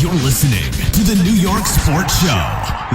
You're listening to the New York Sports Show,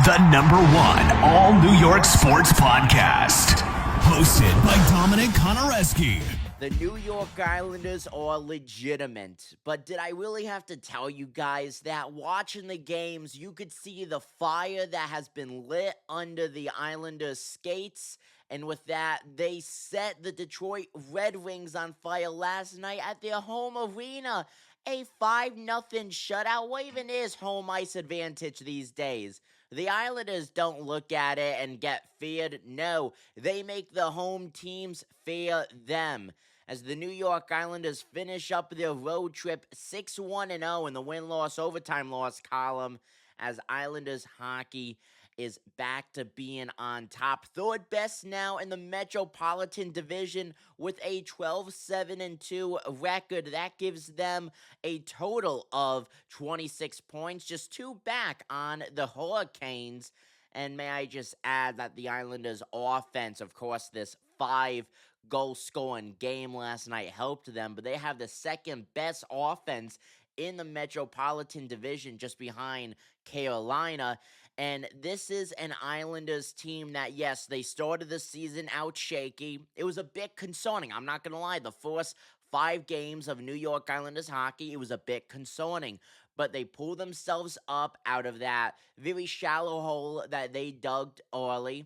the #1 all New York sports podcast. Hosted by Dominic Konareski. The New York Islanders are legitimate, but did I really have to tell you guys that watching the games, you could see the fire that has been lit under the Islanders' skates, and with that, they set the Detroit Red Wings on fire last night at their home arena. A 5-0 shutout. What even is home ice advantage these days? The Islanders don't look at it and get feared. No, they make the home teams fear them. As the New York Islanders finish up their road trip 6-1-0 in the win-loss overtime loss column, as Islanders hockey is back to being on top. Third best now in the Metropolitan Division with a 12-7-2 record. That gives them a total of 26 points, just 2 back on the Hurricanes. And may I just add that the Islanders' offense, of course, this 5-goal scoring game last night helped them, but they have the second best offense in the Metropolitan Division just behind Carolina. And this is an Islanders team that, yes, they started the season out shaky. It was a bit concerning. I'm not going to lie. The first 5 games of New York Islanders hockey, it was a bit concerning. But they pulled themselves up out of that very shallow hole that they dug early.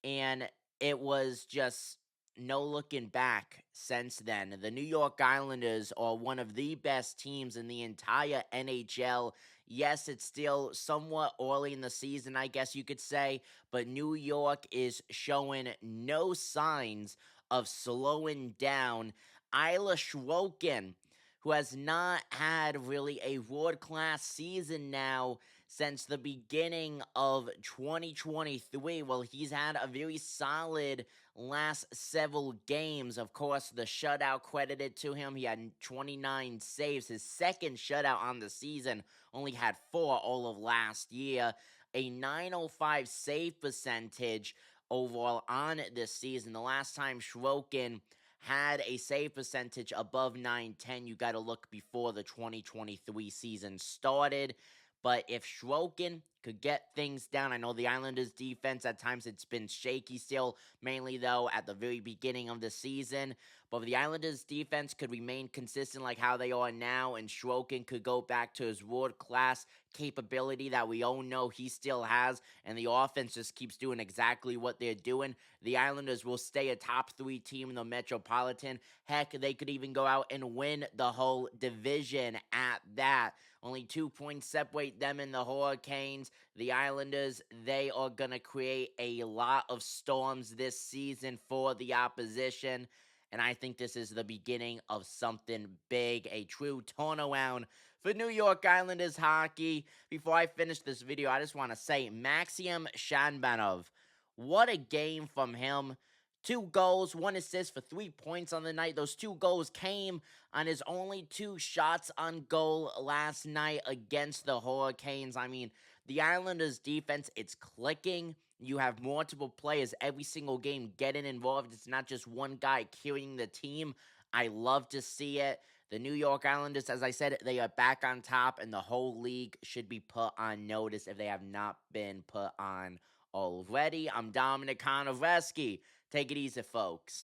And it was just no looking back since then. The New York Islanders are one of the best teams in the entire NHL. Yes, it's still somewhat early in the season, I guess you could say, but New York is showing no signs of slowing down. Ilya Sorokin, who has not had really a world-class season now since the beginning of 2023. Well, he's had a very solid last several games. Of course, the shutout credited to him. He had 29 saves. His second shutout on the season, only had 4 all of last year. A .905 save percentage overall on this season. The last time Sorokin had a save percentage above .910, you got to look before the 2023 season started. But if Sorokin could get things down, I know the Islanders' defense at times it's been shaky still, mainly though at the very beginning of the season. But if the Islanders' defense could remain consistent like how they are now, and Sorokin could go back to his world-class capability that we all know he still has, and the offense just keeps doing exactly what they're doing, the Islanders will stay a top 3 team in the Metropolitan. Heck, they could even go out and win the whole division at that. Only 2 points separate them and the Hurricanes. The Islanders, they are going to create a lot of storms this season for the opposition. And I think this is the beginning of something big, a true turnaround for New York Islanders hockey. Before I finish this video, I just want to say, Maxim Shanbanov, what a game from him. 2 goals, 1 assist for 3 points on the night. Those 2 goals came on his only 2 shots on goal last night against the Hurricanes. I mean, the Islanders' defense, it's clicking. You have multiple players every single game getting involved. It's not just one guy carrying the team. I love to see it. The New York Islanders, as I said, they are back on top, and the whole league should be put on notice if they have not been put on already. I'm Dominic Konareski. Take it easy, folks.